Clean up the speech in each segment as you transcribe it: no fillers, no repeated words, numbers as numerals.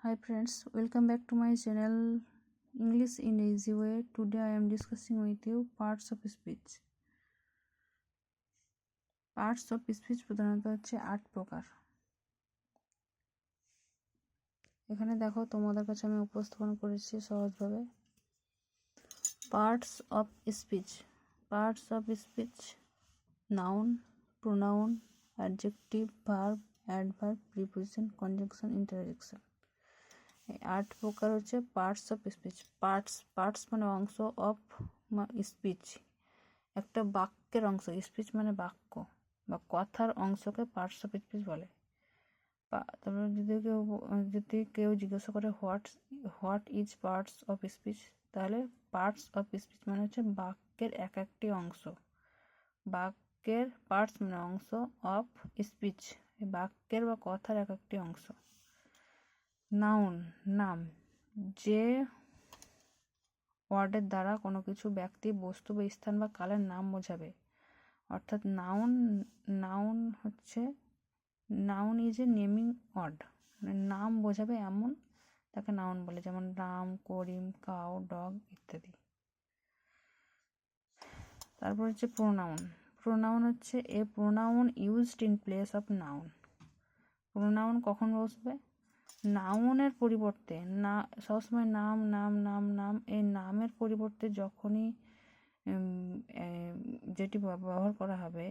Hi friends, welcome back to my channel English in Easy Way. Today I am discussing with you parts of speech. Parts of speech প্রধানত হচ্ছে 8 প্রকার। এখানে দেখো তোমাদের কাছে আমি উপস্থাপন করেছি সহজভাবে। Parts of speech. Parts of speech: noun, pronoun, adjective, verb, adverb, preposition, conjunction, interjection. 8 প্রকার হচ্ছে পার্টস অফ স্পিচ। পার্টস মানে অংশ, অফ স্পিচ একটা বাক্যের অংশ। স্পিচ মানে বাক্য বা কথার অংশকে পার্টস অফ স্পিচ বলে। তারপরে যদি কেউ জিজ্ঞাসা করে what is parts of speech, তাহলে পার্টস অফ স্পিচ মানে হচ্ছে বাক্যের এক একটি অংশ। বাক্যের পার্টস মানে অংশ, অফ স্পিচ বাক্যের বা কথার এক একটি অংশ। নাউন নাম, যে ওয়ার্ডের দ্বারা কোনো কিছু ব্যক্তি, বস্তু বা স্থান বা কালের নাম বোঝাবে। অর্থাৎ noun is a naming word, মানে নাম বোঝাবে এমন তাকে নাউন বলে, যেমন রাম, করিম, কাউ, ডগ ইত্যাদি। তারপর হচ্ছে প্রোনাউন। প্রোনাউন হচ্ছে a pronoun used in place of noun. Pronoun কখন বসবে? নাউনের পরিবর্তে, না সবসময় নাম নাম নাম নাম এই নামের পরিবর্তে যখনই যেটি ব্যবহার করা হবে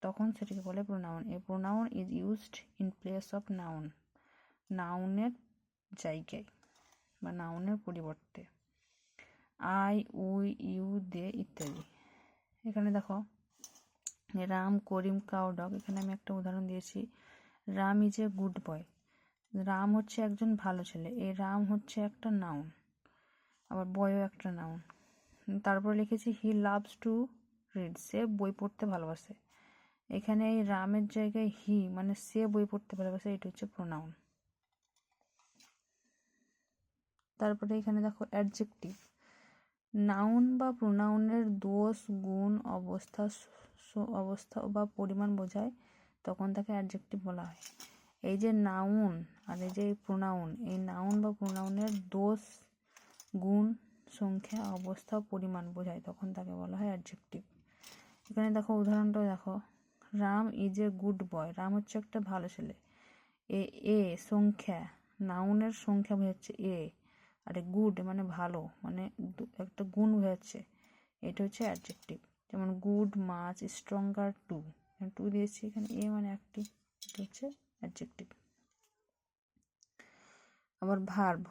তখন সেটিকে বলে pronoun. A pronoun is used in place of noun, নাউনের জায়গায় বা নাউনের পরিবর্তে। আই, উই, ইউ, দে ইত্যাদি। এখানে দেখো রাম, করিম, কাউ, ডগ। এখানে আমি একটা উদাহরণ দিয়েছি। রাম ইজ এ গুড বয়। রাম হচ্ছে একজন ভালো ছেলে। এই রাম হচ্ছে একটা নাউন, আবার বয়ও একটা নাউন। তারপরে লিখেছি হি লাভস টু রিড। সে বই পড়তে ভালোবাসে। এখানে এই রামের জায়গায় হি মানে সে বই পড়তে ভালোবাসে, এটা হচ্ছে প্রোনাউন। তারপরে এখানে দেখো অ্যাডজেক্টিভ। নাউন বা প্রোনাউনের দোষ, গুণ, অবস্থা বা পরিমাণ বোঝায়, তখন তাকে অ্যাডজেক্টিভ বলা হয়। এই যে নাউন আর এই যে প্রোনাউন, এই নাউন বা প্রোনাউনের দোষ, গুণ, সংখ্যা, অবস্থা, পরিমাণ বোঝায়, তখন তাকে বলা হয় অ্যাডজেক্টিভ। এখানে দেখো উদাহরণটা দেখো, রাম ইজ এ গুড বয়। রাম হচ্ছে একটা ভালো ছেলে। এ সংখ্যা, নাউনের সংখ্যা বোঝাচ্ছে এ, আর গুড মানে ভালো, মানে একটা গুণ বোঝাচ্ছে, এটা হচ্ছে অ্যাডজেক্টিভ। যেমন good much stronger two, two দিয়েছি, এখানে এ মানে একটি, এটা হচ্ছে অ্যাডজেক্টিভ। আবার ভার্ব,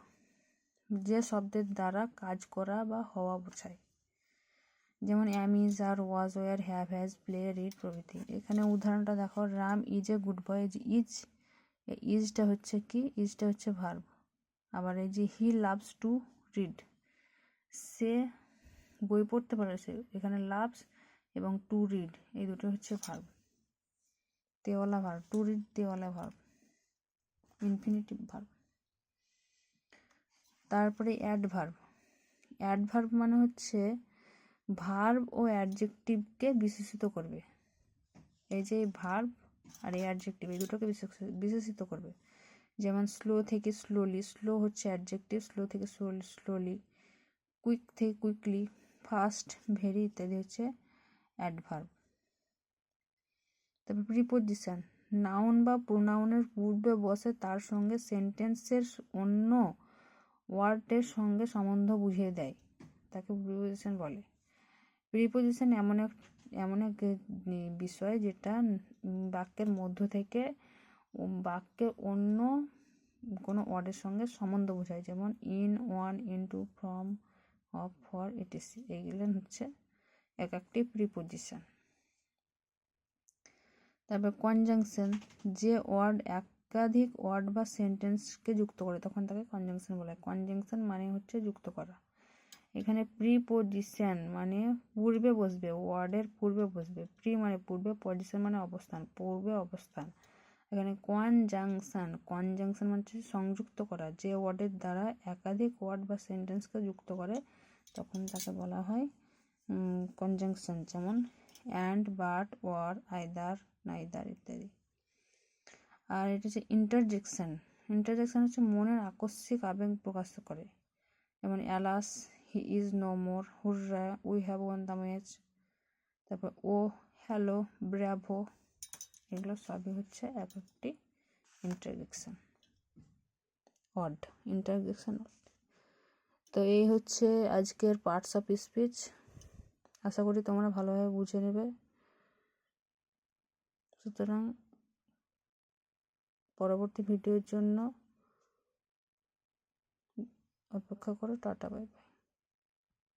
যে শব্দের দ্বারা কাজ করা বা হওয়া বোঝায়, যেমন am, is, are, was, were, have, has, play, read প্রভৃতি। এখানে উদাহরণটা দেখো, Ram is a good boy. ইজটা হচ্ছে কি? ইজটা হচ্ছে ভার্ব। আবার এই যে হি লাভস টু রিড, সে বই পড়তে পারে। এখানে লাভস এবং টু রিড এই দুটো হচ্ছে ভার্ব, তেওয়ালা ভার্ব। টু রিড তেওয়ালা ভার্ব, ইনফিনিটিভ ভার্ব। তারপরে অ্যাডভার্ব। অ্যাডভার্ব মানে হচ্ছে ভার্ব ও অ্যাডজেক্টিভকে বিশেষিত করবে। এই যে ভার্ব আর এই অ্যাডজেক্টিভ এই দুটোকে বিশেষিত করবে। যেমন স্লো থেকে স্লোলি, স্লো হচ্ছে অ্যাডজেক্টিভ, স্লো থেকে স্লোলি। কুইক থেকে কুইকলি, ফাস্ট, ভেরি ইত্যাদি হচ্ছে অ্যাডভার্ব। তারপর প্রিপোজিশন, নাউন বা প্রোনাউনের পূর্বে বসে, তার সঙ্গে সেন্টেন্সের অন্য ওয়ার্ডের সঙ্গে সম্বন্ধ বুঝিয়ে দেয়, তাকে প্রিপোজিশন বলে। প্রিপোজিশন এমন এক বিষয় যেটা বাক্যের মধ্য থেকে বাক্যের অন্য কোনো ওয়ার্ডের সঙ্গে সম্বন্ধ বোঝায়, যেমন in, one, into, from, of, for, etc. এইগুলো হচ্ছে এক একটি প্রিপোজিশন। তারপর কনজাংশন, যে ওয়ার্ড একাধিক ওয়ার্ড বা সেন্টেন্সকে যুক্ত করে, তখন তাকে কনজাংশন বলা হয়। কনজাংশন মানে হচ্ছে যুক্ত করা। এখানে প্রিপোজিশন মানে পূর্বে বসবে, ওয়ার্ডের পূর্বে বসবে। প্রি মানে পূর্বে, পজিশন মানে অবস্থান, পূর্বে অবস্থান। এখানে কনজাংশন মানে হচ্ছে সংযুক্ত করা, যে ওয়ার্ডের দ্বারা একাধিক ওয়ার্ড বা সেন্টেন্সকে যুক্ত করে, তখন তাকে বলা হয় কনজাংশন। যেমন and, but, or, either, neither ইত্যাদি। আর এটা হচ্ছে ইন্টারজেকশন। ইন্টারজেকশন হচ্ছে মনের আকস্মিক আবেগ প্রকাশ করে, যেমন alas, he is no more, hurrah, we have won the match, তারপর ও, হ্যালো, ব্র্যাভো, এগুলো সবই হচ্ছে এক একটি ইন্টারজেকশন, ওয়ার্ড, ইন্টারজেকশন। তো এই হচ্ছে আজকের পার্টস অফ স্পিচ। আশা করি তোমরা ভালোভাবে বুঝে নেবে। সুতরাং পরবর্তী ভিডিওর জন্য অপেক্ষা করো। Tata, bye bye.